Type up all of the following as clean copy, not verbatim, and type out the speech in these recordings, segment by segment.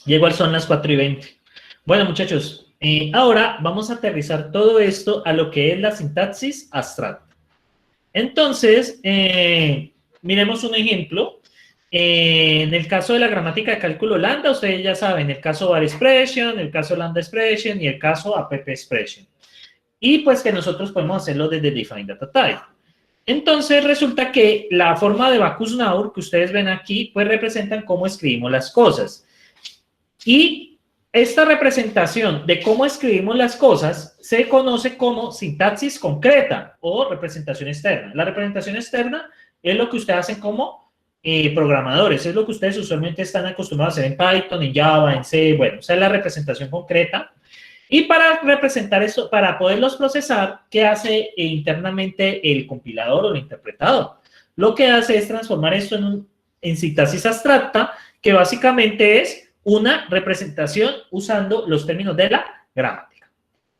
Ya igual son las 4:20. Bueno, muchachos, ahora vamos a aterrizar todo esto a lo que es la sintaxis abstracta. Entonces, miremos un ejemplo. En el caso de la gramática de cálculo lambda, ustedes ya saben, el caso var expression, el caso lambda expression y el caso app expression. Y pues que nosotros podemos hacerlo desde define data type. Entonces resulta que la forma de Bacchus-Naur que ustedes ven aquí, pues representan cómo escribimos las cosas. Y esta representación de cómo escribimos las cosas se conoce como sintaxis concreta o representación externa. La representación externa es lo que ustedes hacen como programadores, es lo que ustedes usualmente están acostumbrados a hacer en Python, en Java, en C, bueno, esa es la representación concreta. Y para representar eso, para poderlos procesar, ¿qué hace internamente el compilador o el interpretador? Lo que hace es transformar esto en sintaxis abstracta, que básicamente es una representación usando los términos de la gramática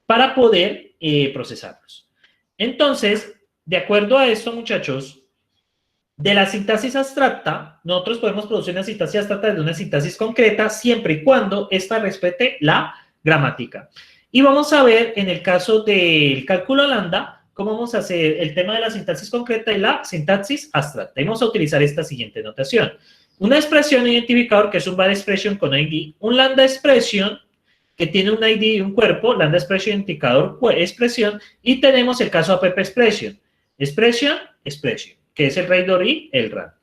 para poder procesarlos. Entonces, de acuerdo a esto, muchachos, de la sintaxis abstracta, nosotros podemos producir una sintaxis abstracta de una sintaxis concreta siempre y cuando ésta respete la gramática. Y vamos a ver en el caso del cálculo lambda cómo vamos a hacer el tema de la sintaxis concreta y la sintaxis abstracta. Y vamos a utilizar esta siguiente notación. Una expresión identificador que es un var expression con ID, un lambda expression que tiene un ID y un cuerpo, lambda expression identificador expresión, y tenemos el caso app expression, expression, que es el RAIDOR y el RAN.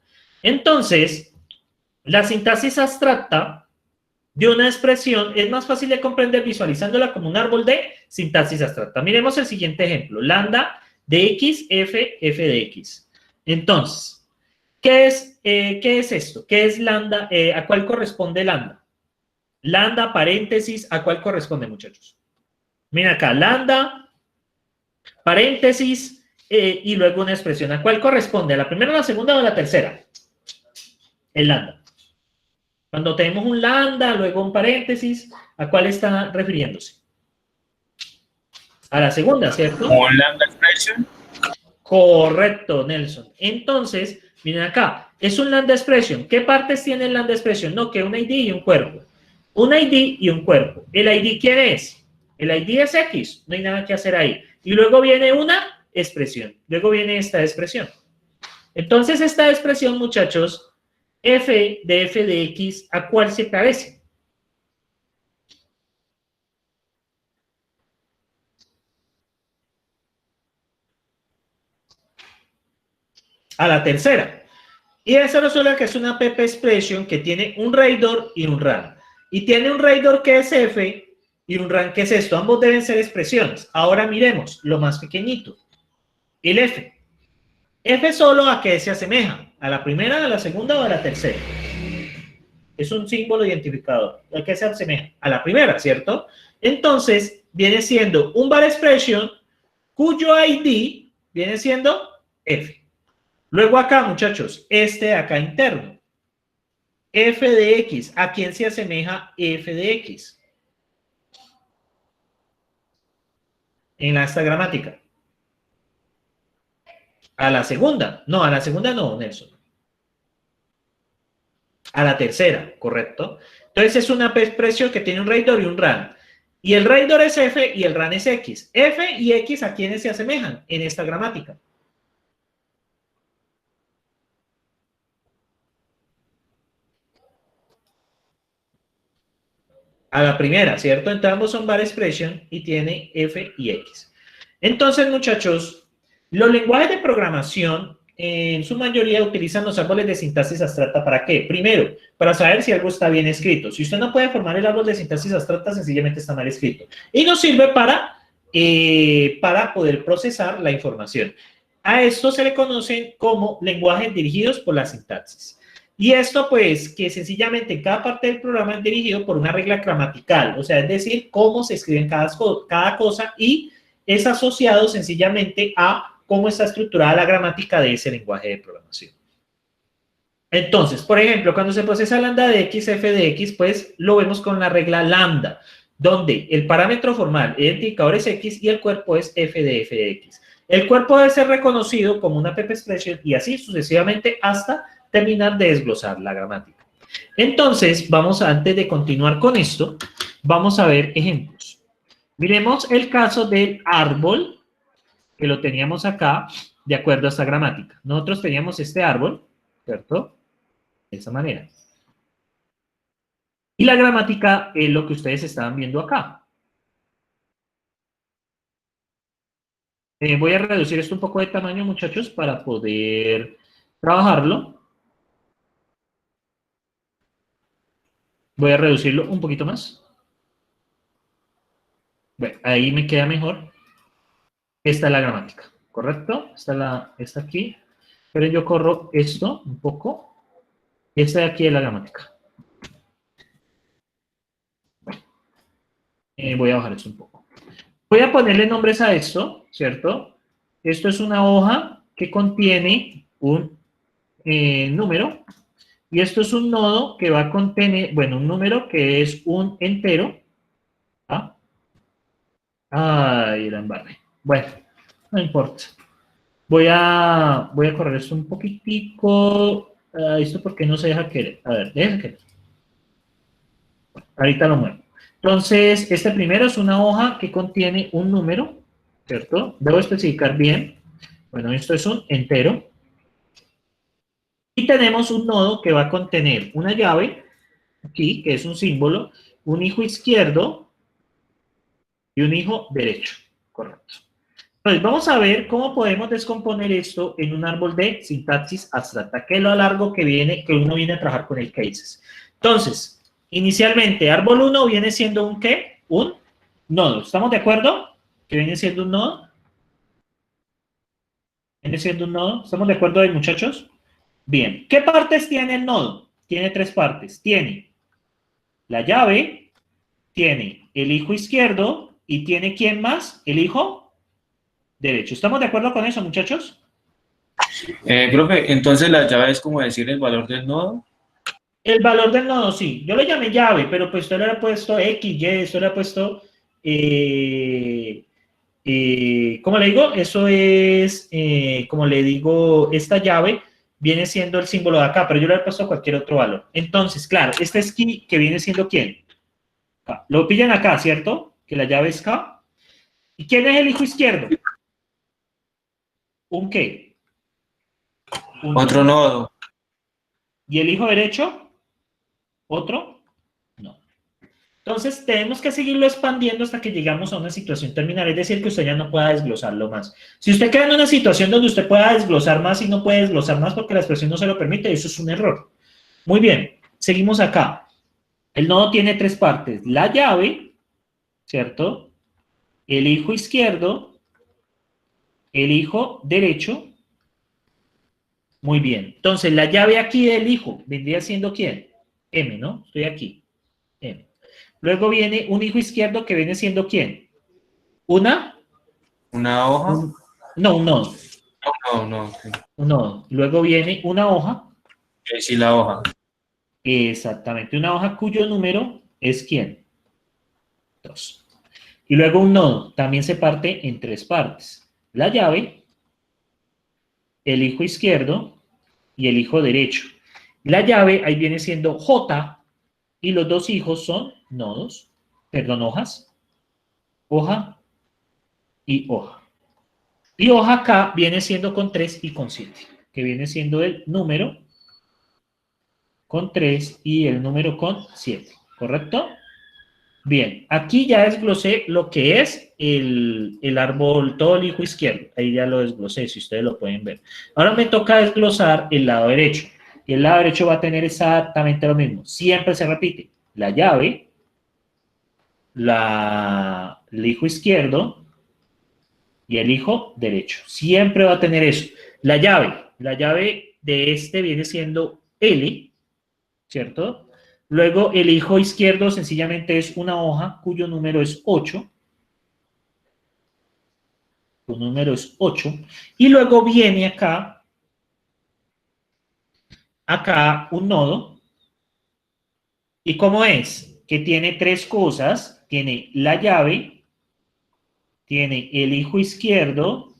Entonces, la sintaxis abstracta de una expresión es más fácil de comprender visualizándola como un árbol de sintaxis abstracta. Miremos el siguiente ejemplo, lambda de x, f de x. Entonces, ¿qué es esto? ¿Qué es lambda? ¿A cuál corresponde lambda? Lambda, paréntesis, ¿a cuál corresponde, muchachos? Miren acá, lambda, paréntesis, y luego una expresión. ¿A cuál corresponde? ¿A la primera, a la segunda o a la tercera? El lambda. Cuando tenemos un lambda, luego un paréntesis, ¿a cuál está refiriéndose? A la segunda, ¿cierto? ¿Un lambda expression? Correcto, Nelson. Entonces, miren acá, es un lambda expression. ¿Qué partes tiene el lambda expression? No, que un ID y un cuerpo. Un ID y un cuerpo. ¿El ID quién es? El ID es X, no hay nada que hacer ahí. Y luego viene una expresión. Luego viene esta expresión. Entonces, esta expresión, muchachos, f de x, ¿a cuál se parece? A la tercera. Y eso resulta que es una app expression que tiene un RAIDOR y un RAN. Y tiene un RAIDOR que es f y un RAN que es esto. Ambos deben ser expresiones. Ahora miremos lo más pequeñito. El f. F solo a qué se asemeja. ¿A la primera, a la segunda o a la tercera? Es un símbolo identificador. ¿A qué se asemeja? A la primera, ¿cierto? Entonces, viene siendo un var expression cuyo ID viene siendo f. Luego acá, muchachos, este acá interno. F de x. ¿A quién se asemeja f de x? En esta gramática. A la segunda. No, a la segunda no, Nelson. A la tercera, correcto. Entonces es una expresión que tiene un RAIDOR y un RAN. Y el RAIDOR es f y el RAN es x. F y x, ¿a quiénes se asemejan en esta gramática? A la primera, ¿cierto? Entonces ambos son var expression y tiene f y x. Entonces, muchachos, los lenguajes de programación en su mayoría utilizan los árboles de sintaxis abstracta. ¿Para qué? Primero, para saber si algo está bien escrito. Si usted no puede formar el árbol de sintaxis abstracta, sencillamente está mal escrito. Y nos sirve para poder procesar la información. A esto se le conocen como lenguajes dirigidos por la sintaxis. Y esto, pues, que sencillamente cada parte del programa es dirigido por una regla gramatical, o sea, es decir, cómo se escribe cada cosa y es asociado sencillamente a cómo está estructurada la gramática de ese lenguaje de programación. Entonces, por ejemplo, cuando se procesa lambda de x, f de x, pues lo vemos con la regla lambda, donde el parámetro formal, el identificador es x y el cuerpo es f de x. El cuerpo debe ser reconocido como una app expression y así sucesivamente hasta terminar de desglosar la gramática. Entonces, antes de continuar con esto, vamos a ver ejemplos. Miremos el caso del árbol, que lo teníamos acá, de acuerdo a esta gramática. Nosotros teníamos este árbol, ¿cierto? De esa manera. Y la gramática es lo que ustedes estaban viendo acá. Voy a reducir esto un poco de tamaño, muchachos, para poder trabajarlo. Voy a reducirlo un poquito más. Bueno, ahí me queda mejor. Esta es la gramática, ¿correcto? Esta aquí. Pero yo corro esto un poco. Esta de aquí es la gramática. Voy a bajar esto un poco. Voy a ponerle nombres a esto, ¿cierto? Esto es una hoja que contiene un número. Y esto es un nodo que va a contener, bueno, un número que es un entero. ¿Ah? Ay, la embarré. Bueno, no importa. Voy a correr esto un poquitico. ¿Esto por qué no se deja querer? A ver, deja querer. Ahorita lo muevo. Entonces, este primero es una hoja que contiene un número, ¿cierto? Debo especificar bien. Bueno, esto es un entero. Y tenemos un nodo que va a contener una llave, aquí, que es un símbolo, un hijo izquierdo y un hijo derecho. Correcto. Entonces, vamos a ver cómo podemos descomponer esto en un árbol de sintaxis abstracta, que es lo largo que uno viene a trabajar con el cases. Entonces, inicialmente, árbol 1 viene siendo un ¿qué? Un nodo. ¿Estamos de acuerdo? Que viene siendo un nodo. Viene siendo un nodo. ¿Estamos de acuerdo ahí, muchachos? Bien. ¿Qué partes tiene el nodo? Tiene 3 partes. Tiene la llave, tiene el hijo izquierdo y tiene ¿quién más? El hijo derecho. ¿Estamos de acuerdo con eso, muchachos? Profe, entonces la llave es como decir el valor del nodo. El valor del nodo, sí. Yo lo llamé llave, pero pues usted le ha puesto X, Y, usted le ha puesto... ¿cómo le digo? Eso es, como le digo, esta llave viene siendo el símbolo de acá, pero yo le he puesto cualquier otro valor. Entonces, claro, este es key que viene siendo ¿quién? K. Lo pillan acá, ¿cierto? Que la llave es K. ¿Y quién es el hijo izquierdo? ¿Un qué? Un Otro nodo. nodo. ¿Y el hijo derecho? ¿Otro? No. Entonces, tenemos que seguirlo expandiendo hasta que llegamos a una situación terminal, es decir, que usted ya no pueda desglosarlo más. Si usted queda en una situación donde usted pueda desglosar más y no puede desglosar más porque la expresión no se lo permite, eso es un error. Muy bien, seguimos acá. El nodo tiene 3 partes. La llave, ¿cierto? El hijo izquierdo, el hijo derecho. Muy bien. Entonces, la llave aquí del hijo vendría siendo ¿quién? M, ¿no? Estoy aquí. M. Luego viene un hijo izquierdo que viene siendo ¿quién? Una... ¿Una hoja? no, un nodo. No, no. Un nodo. Luego viene una hoja. Sí, la hoja. Exactamente. Una hoja cuyo número es ¿quién? 2. Y luego un nodo. También se parte en 3 partes. La llave, el hijo izquierdo y el hijo derecho. La llave ahí viene siendo J y los 2 hijos son nodos. Perdón, hojas. Hoja y hoja. Y hoja acá viene siendo con 3 y con 7, que viene siendo el número con 3 y el número con 7, ¿correcto? Bien, aquí ya desglosé lo que es el árbol, todo el hijo izquierdo, ahí ya lo desglosé, si ustedes lo pueden ver. Ahora me toca desglosar el lado derecho, y el lado derecho va a tener exactamente lo mismo, siempre se repite, la llave, el hijo izquierdo, y el hijo derecho. Siempre va a tener eso. La llave de este viene siendo L, ¿cierto? Luego el hijo izquierdo sencillamente es una hoja cuyo número es 8. Su número es 8. Y luego viene acá un nodo. ¿Y cómo es? Que tiene 3 cosas. Tiene la llave, tiene el hijo izquierdo,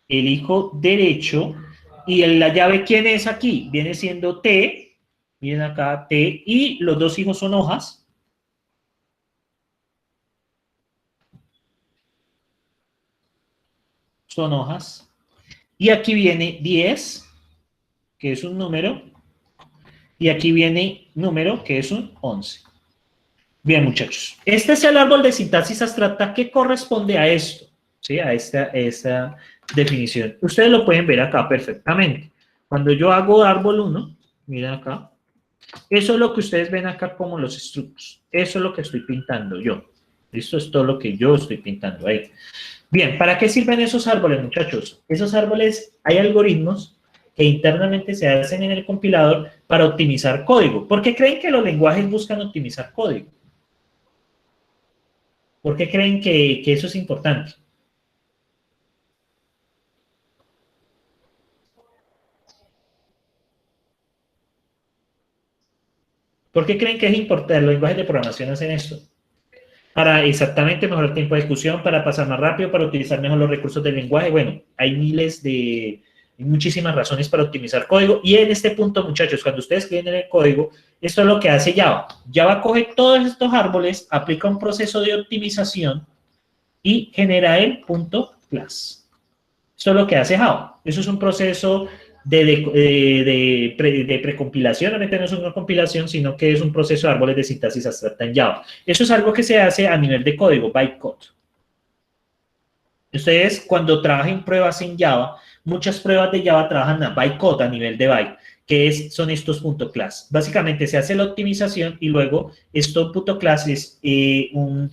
el hijo derecho, y la llave, ¿quién es aquí? Viene siendo T, Miren acá, T, y los dos hijos son hojas. Son hojas. Y aquí viene 10, que es un número, y aquí viene número, que es un 11. Bien, muchachos. Este es el árbol de sintaxis abstracta que corresponde a esto, ¿sí? A esta definición. Ustedes lo pueden ver acá perfectamente. Cuando yo hago árbol 1, miren acá, eso es lo que ustedes ven acá como los estructos. Eso es lo que estoy pintando yo. Esto es todo lo que yo estoy pintando ahí. Bien, ¿para qué sirven esos árboles, muchachos? Esos árboles, hay algoritmos que internamente se hacen en el compilador para optimizar código. ¿Por qué creen que los lenguajes buscan optimizar código? ¿Por qué creen que eso es importante? ¿Por qué creen que es importante? Los lenguajes de programación hacen esto. Para exactamente mejorar el tiempo de ejecución, para pasar más rápido, para utilizar mejor los recursos del lenguaje. Bueno, hay muchísimas razones para optimizar código. Y en este punto, muchachos, cuando ustedes escriben en el código, esto es lo que hace Java. Java coge todos estos árboles, aplica un proceso de optimización y genera el punto class. Esto es lo que hace Java. Eso es un proceso de precompilación, realmente no es una compilación, sino que es un proceso de árboles de sintaxis abstracta en Java. Eso es algo que se hace a nivel de código, bytecode. Ustedes cuando trabajen pruebas en Java, muchas pruebas de Java trabajan a bytecode, a nivel de byte, son estos punto .class. Básicamente se hace la optimización y luego esto punto .class es un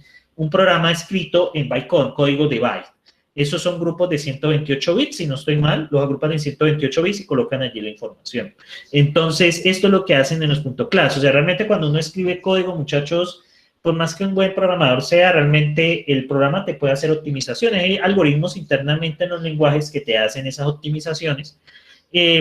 programa escrito en bytecode, código de byte. Esos son grupos de 128 bits, si no estoy mal, los agrupan en 128 bits y colocan allí la información. Entonces, esto es lo que hacen en los punto .class. O sea, realmente cuando uno escribe código, muchachos, por más que un buen programador sea, realmente el programa te puede hacer optimizaciones. Hay algoritmos internamente en los lenguajes que te hacen esas optimizaciones.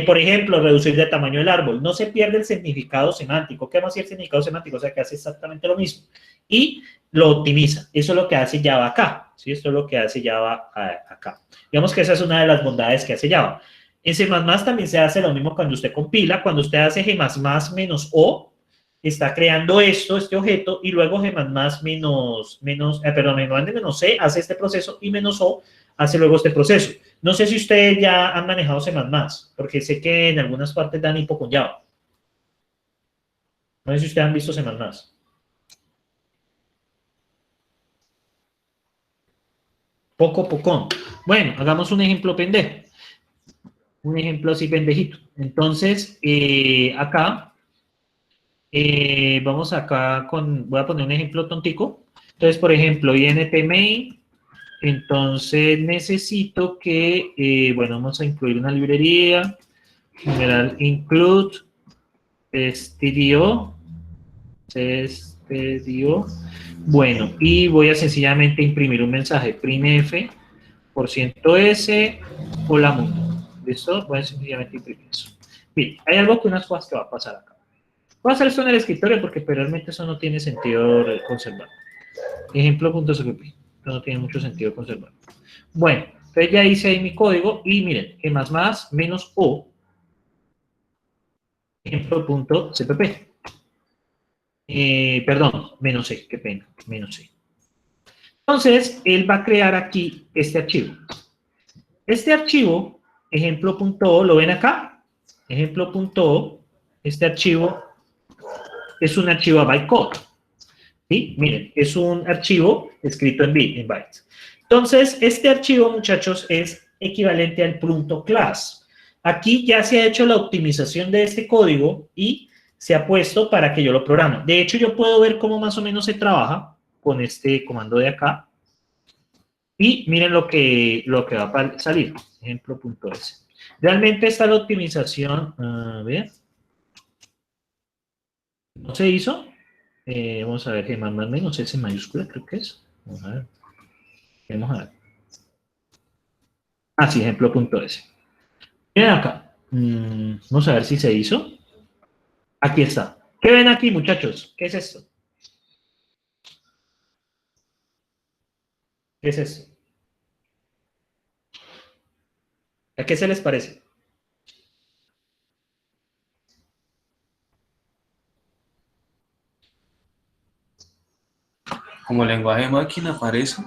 Por ejemplo, reducir de tamaño el árbol. No se pierde el significado semántico. ¿Qué más es el significado semántico? O sea, que hace exactamente lo mismo. Y lo optimiza. Eso es lo que hace Java acá. ¿Sí? Esto es lo que hace Java acá. Digamos que esa es una de las bondades que hace Java. En C++ también se hace lo mismo cuando usted compila. Cuando usted hace G++ menos O, está creando este objeto, y luego G++ menos C hace este proceso y menos O hace luego este proceso. No sé si ustedes ya han manejado C++, porque sé que en algunas partes dan hipo con Java. No sé si ustedes han visto C++. Poco. Bueno, hagamos un ejemplo pendejo. Un ejemplo así pendejito. Entonces, acá, vamos acá voy a poner un ejemplo tontico. Entonces, por ejemplo, int main. Entonces necesito que, bueno, vamos a incluir una librería, numeral include stdio, bueno, y voy a sencillamente imprimir un mensaje, printf, %s, hola mundo. ¿Listo? Voy a sencillamente imprimir eso. Bien, hay algo que unas cosas que va a pasar acá. Voy a hacer esto en el escritorio porque realmente eso no tiene sentido conservar. Ejemplo.cpp, no tiene mucho sentido conservar. Bueno, entonces ya hice ahí mi código y miren, G++ menos O, ejemplo.cpp. Perdón, menos C, qué pena, menos C. Entonces, él va a crear aquí este archivo. Este archivo, ejemplo.o, ¿lo ven acá? Ejemplo.o, este archivo es un archivo a bytecode. ¿Sí? Miren, es un archivo escrito en bytes. Entonces, este archivo, muchachos, es equivalente al punto class. Aquí ya se ha hecho la optimización de este código y se ha puesto para que yo lo programe. De hecho, yo puedo ver cómo más o menos se trabaja con este comando de acá. Y miren lo que va a salir. Ejemplo.s. Realmente está la optimización. A ver. ¿No se hizo? Vamos a ver, G++ menos S mayúscula, creo que es. Vamos a ver. Vamos a ver. Ah, sí, ejemplo.s. Miren acá. Vamos a ver si se hizo. Aquí está. ¿Qué ven aquí, muchachos? ¿Qué es esto? ¿Qué es esto? ¿A qué se les parece? como lenguaje de máquina, parece.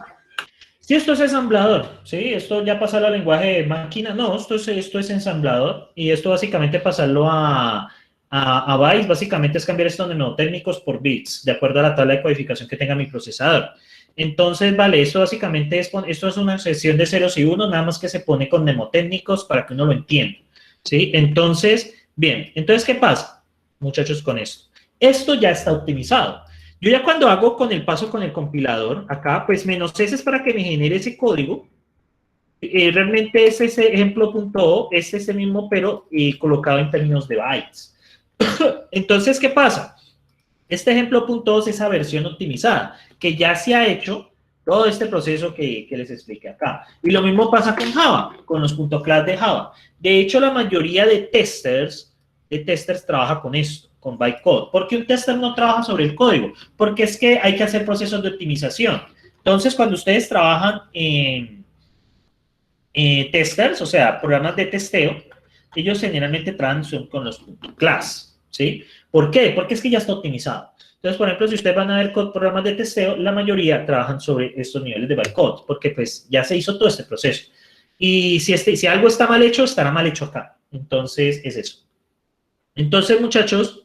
Sí, esto es ensamblador, ¿sí? Esto ya pasarlo al lenguaje de máquina, no, esto es ensamblador y esto básicamente pasarlo a bytes, básicamente es cambiar estos mnemotécnicos por bits, de acuerdo a la tabla de codificación que tenga mi procesador. Entonces, vale, esto básicamente esto es una sesión de ceros y unos, nada más que se pone con mnemotécnicos para que uno lo entienda, ¿sí? Entonces, bien, entonces, ¿qué pasa, muchachos, con esto? Esto ya está optimizado. Yo ya cuando hago con el paso con el compilador, acá, pues -s es para que me genere ese código. Realmente es ese ejemplo.o, es ese mismo, pero colocado en términos de bytes. Entonces, ¿qué pasa? Este ejemplo.o es esa versión optimizada, que ya se ha hecho todo este proceso que les expliqué acá. Y lo mismo pasa con Java, con los .class de Java. De hecho, la mayoría de testers trabaja con esto, con bytecode. ¿Por qué un tester no trabaja sobre el código? Porque es que hay que hacer procesos de optimización. Entonces, cuando ustedes trabajan en testers, o sea, programas de testeo, ellos generalmente trabajan con los .class, ¿sí? ¿Por qué? Porque es que ya está optimizado. Entonces, por ejemplo, si ustedes van a ver programas de testeo, la mayoría trabajan sobre estos niveles de bytecode, porque pues ya se hizo todo este proceso. Y si algo está mal hecho, estará mal hecho acá. Entonces, es eso. Entonces, muchachos,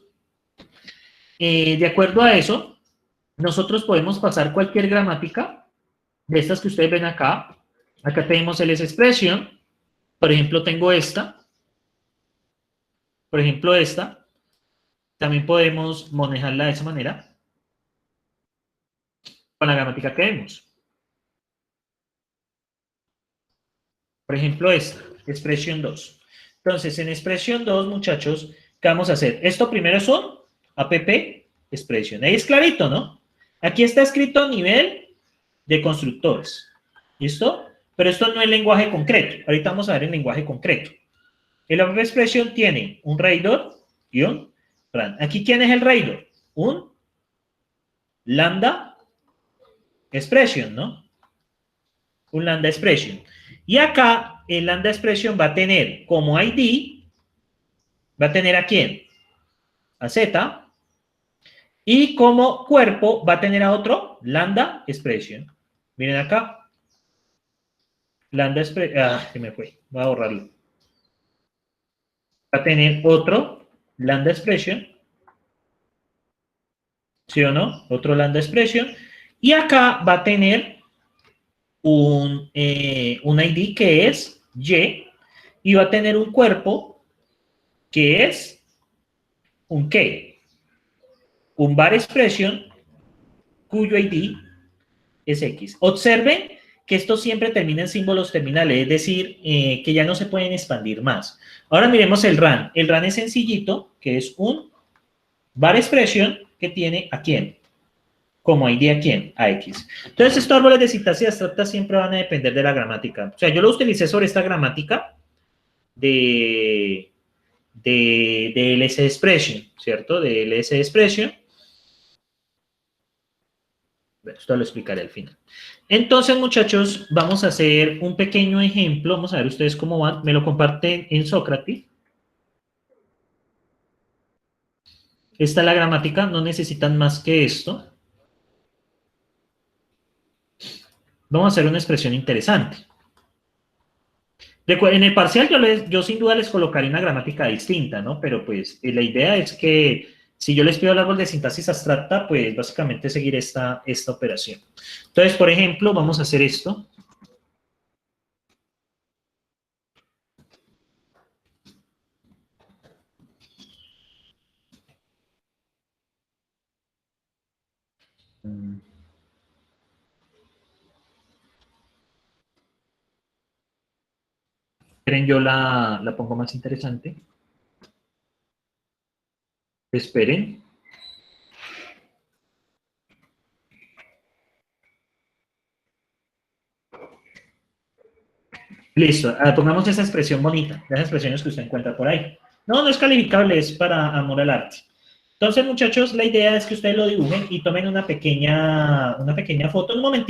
de acuerdo a eso, nosotros podemos pasar cualquier gramática de estas que ustedes ven acá. Acá tenemos el expression. Por ejemplo, tengo esta. Por ejemplo, esta. También podemos manejarla de esa manera con la gramática que vemos. Por ejemplo, esta, expresión 2. Entonces, en expresión 2, muchachos, ¿qué vamos a hacer? Esto primero es un app expression. Ahí es clarito, ¿no? Aquí está escrito nivel de constructores. ¿Listo? Pero esto no es lenguaje concreto. Ahorita vamos a ver el lenguaje concreto. El app expression tiene un radar y un run. Aquí, ¿quién es el radar? Un lambda expression, ¿no? Un lambda expression. Y acá, el lambda expression va a tener como ID, va a tener ¿a quién? A Z. Y como cuerpo va a tener a otro lambda expression. Miren acá. Lambda expression. Ah, se me fue. Voy a borrarlo. Va a tener otro lambda expression. ¿Sí o no? Otro lambda expression. Y acá va a tener un ID que es Y. Y va a tener un cuerpo que es un qué. Un var expression cuyo ID es X. Observen que esto siempre termina en símbolos terminales, es decir, que ya no se pueden expandir más. Ahora miremos el run. El run es sencillito, que es un var expression que tiene ¿a quién? Como ID ¿a quién? A X. Entonces, estos árboles de sintaxis abstracta siempre van a depender de la gramática. O sea, yo lo utilicé sobre esta gramática de LS expression, ¿cierto? De LS expression. Bueno, esto lo explicaré al final. Entonces, muchachos, vamos a hacer un pequeño ejemplo. Vamos a ver ustedes cómo van. Me lo comparten en Socrates. Esta es la gramática. No necesitan más que esto. Vamos a hacer una expresión interesante. En el parcial yo sin duda les colocaré una gramática distinta, ¿no? Pero pues la idea es que si yo les pido el árbol de sintaxis abstracta, pues básicamente seguir esta operación. Entonces, por ejemplo, vamos a hacer esto. Esperen, yo la pongo más interesante. Esperen. Listo, pongamos esa expresión bonita, las expresiones que usted encuentra por ahí. No, no es calificable, es para amor al arte. Entonces, muchachos, la idea es que ustedes lo dibujen y tomen una pequeña foto. Un momentito.